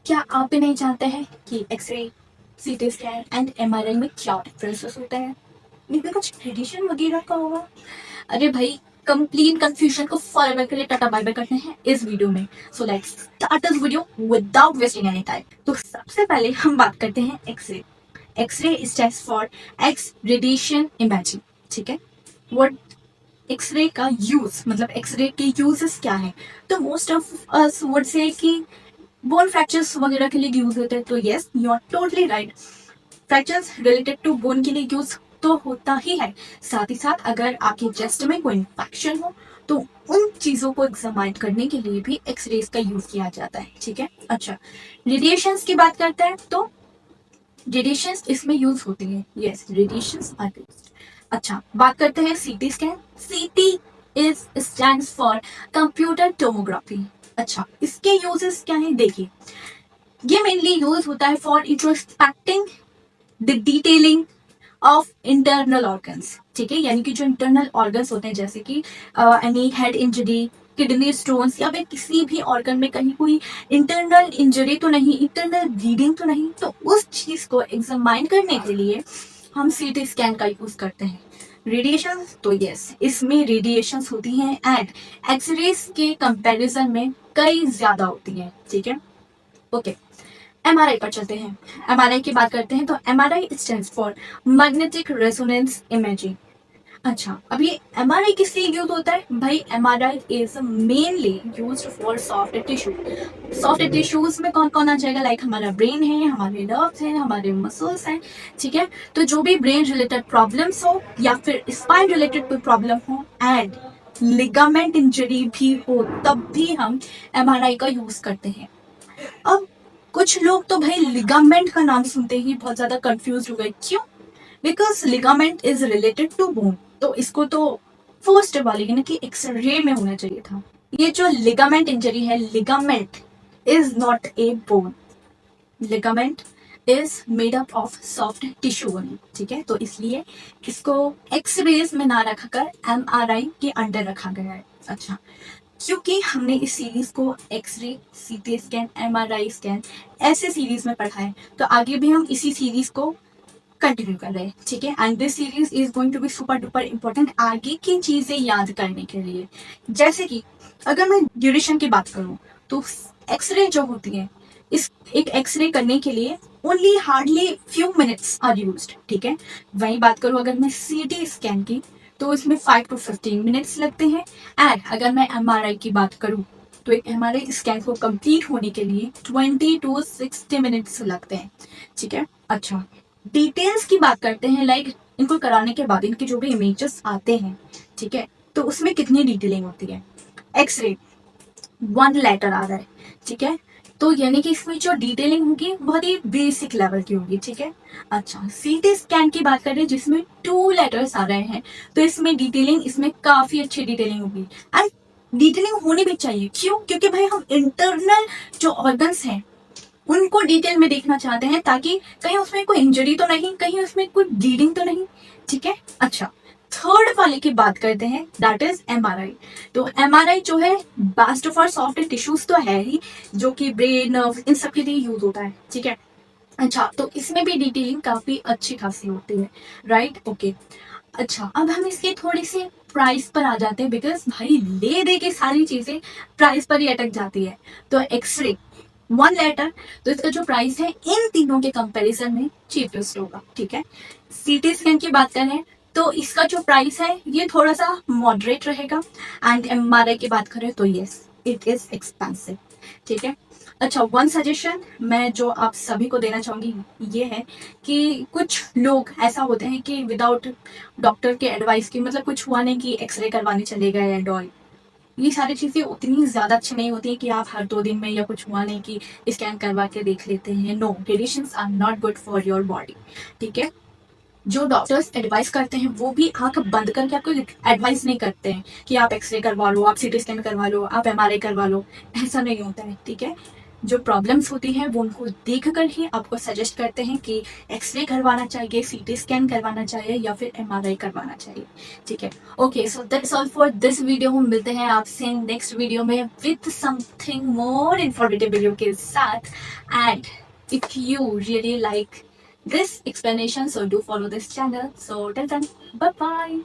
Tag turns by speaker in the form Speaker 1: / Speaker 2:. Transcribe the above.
Speaker 1: क्या आप भी नहीं जानते हैं कि x ray, CT scan and MRI में क्या डिफरेंसेस होता है? मे बी कुछ रेडिएशन वगैरह का होगा। अरे भाई, कंप्लीट कंफ्यूजन को फॉरएवर के लिए टाटा बाय बाय करते हैं इस वीडियो में। So let's start this video without wasting any time. तो सबसे पहले हम बात करते हैं X-ray. X-ray stands for X radiation imaging. ठीक है, व्हाट एक्सरे का यूज, मतलब एक्सरे के यूजेस क्या है? तो most of us would say कि बोन फ्रैक्चर्स वगैरह के लिए यूज होते हैं। तो yes, you are totally right. Fractures related to bone के लिए यूज तो होता ही है। साथ ही साथ अगर आपके चेस्ट में कोई इन्फेक्शन हो तो उन चीजों को एग्जामाइन करने के लिए भी एक्सरेज का यूज किया जाता है। ठीक है, अच्छा, रेडिएशंस की बात करते हैं तो रेडिएशंस इसमें यूज होती है। Yes, radiations are used. अच्छा, बात करते हैं CT scan. CT is stands for computer tomography. अच्छा, इसके यूजेस क्या है देखिए। ये मेनली यूज होता है for introspecting the detailing of internal organs. ठीक है, यानी कि जो इंटरनल ऑर्गन्स होते हैं, जैसे कि any head injury, kidney stones, या फिर किसी भी ऑर्गन में कहीं कोई इंटरनल इंजरी तो नहीं, इंटरनल ब्लीडिंग तो नहीं, तो उस चीज को एग्जामाइन करने के लिए हम सीटी स्कैन का यूज करते हैं। रेडिएशन, तो यस, इसमें रेडिएशंस होती हैं एंड एक्सरेज के कंपैरिजन में कई ज्यादा होती हैं। ठीक है, ओके, एमआरआई पर चलते हैं। एमआरआई की बात करते हैं तो MRI stands for magnetic resonance imaging. अच्छा, अब ये एमआरआई किस लिए यूज होता है भाई? MRI is mainly used for soft tissue. Soft tissues में कौन कौन आ जाएगा? लाइक हमारा ब्रेन है, हमारे नर्व्स हैं, हमारे मसल्स हैं। ठीक है, तो जो भी ब्रेन रिलेटेड प्रॉब्लम्स हो या फिर स्पाइन रिलेटेड कोई प्रॉब्लम हो एंड लिगामेंट इंजरी भी हो, तब भी हम एमआरआई का यूज करते हैं। अब कुछ लोग तो भाई लिगामेंट का नाम सुनते ही बहुत ज्यादा कंफ्यूज हो गए। क्यों? Because ligament is related to bone, तो इसको तो फर्स्ट वाले यानी कि एक्सरे में होना चाहिए था। ये जो लिगामेंट इंजरी है, ligament is not a bone. Ligament is made up of soft tissue only. ठीक है, तो इसलिए इसको एक्सरेज में ना रखकर एमआरआई के अंडर रखा गया है। अच्छा, क्योंकि हमने इस सीरीज को X-ray, CT scan, MRI scan ऐसे सीरीज में पढ़ा है, तो आगे भी हम इसी सीरीज को कंटिन्यू कर रहे हैं। ठीक है, and this series is going to be super duper important आगे की चीजें याद करने के लिए। जैसे कि अगर मैं ड्यूरेशन की बात करूं तो एक्सरे जो होती है, इस एक एक्सरे करने के लिए only hardly few minutes are used. ठीक है, वही बात करूं अगर मैं सीटी स्कैन की तो इसमें 5 to 15 मिनट्स लगते हैं। एंड अगर मैं एमआरआई की बात करूं तो एक एमआरआई स्कैन को कंप्लीट होने के लिए 20 to 60 मिनट्स लगते हैं। ठीक है, अच्छा, डिटेल्स की बात करते हैं। लाइक इनको कराने के बाद इनके जो भी इमेजेस आते हैं, ठीक है, तो उसमें कितनी डिटेलिंग होती है? एक्सरे 1 लेटर आ रहा है, ठीक है, तो यानी कि इसमें जो डिटेलिंग होगी बहुत ही बेसिक लेवल की होगी। ठीक है, अच्छा, सीटी स्कैन की बात करें जिसमें 2 लेटर्स आ रहे हैं, तो इसमें डिटेलिंग, इसमें काफी अच्छी डिटेलिंग होगी। एंड डिटेलिंग होनी भी चाहिए। क्यों? क्योंकि भाई हम इंटरनल जो ऑर्गन्स हैं उनको डिटेल में देखना चाहते हैं, ताकि कहीं उसमें कोई इंजरी तो नहीं, कहीं उसमें कोई ब्लीडिंग तो नहीं। ठीक है, अच्छा, थर्ड वाले की बात करते हैं, दैट इज एमआरआई। तो एमआरआई जो है बेस्ट फॉर सॉफ्ट टिश्यूज तो है ही, जो कि ब्रेन, नर्व, इन सब के लिए यूज होता है। ठीक है, अच्छा, तो इसमें भी डिटेलिंग काफी अच्छी खासी होती है। राइट, ओके, अच्छा, अब हम इसके थोड़ी सी प्राइस पर आ जाते हैं, बिकॉज भाई ले दे के सारी चीजें प्राइस पर ही अटक जाती है। तो एक्सरे 1 लेटर, तो इसका जो प्राइस है इन तीनों के कंपैरिजन में चीपेस्ट होगा। ठीक है, सीटी स्कैन की बात करें तो इसका जो प्राइस है ये थोड़ा सा मॉडरेट रहेगा। एंड एमआरआई की बात करें तो यस, इट इज एक्सपेंसिव। ठीक है, अच्छा, 1 सजेशन मैं जो आप सभी को देना चाहूंगी ये है कि कुछ लोग ऐसा होते हैं कि विदाउट डॉक्टर के एडवाइस के, मतलब कुछ हुआ नहीं कि एक्सरे करवाने चले गए एंड ऑल, ये सारी चीजें उतनी ज्यादा अच्छी नहीं होती है कि आप हर 2 दिन में, या कुछ हुआ नहीं कि स्कैन करवा के देख लेते हैं। No, radiations are not good for your body. ठीक है, जो डॉक्टर्स एडवाइस करते हैं वो भी आंख बंद करके आपको एडवाइस नहीं करते हैं कि आप एक्सरे करवा लो, आप सीटी स्कैन करवा लो, आप एमआरआई करवा लो। ऐसा नहीं होता है। ठीक है, जो प्रॉब्लम्स होती हैं वो उनको देखकर ही आपको सजेस्ट करते हैं कि एक्सरे करवाना चाहिए, सीटी स्कैन करवाना चाहिए या फिर एमआरआई करवाना चाहिए। ठीक है, okay, so that's all for this video. हम मिलते हैं आपसे नेक्स्ट वीडियो में with something more informative video के साथ। And if you really like this explanation, so do follow this channel. So till then, bye bye.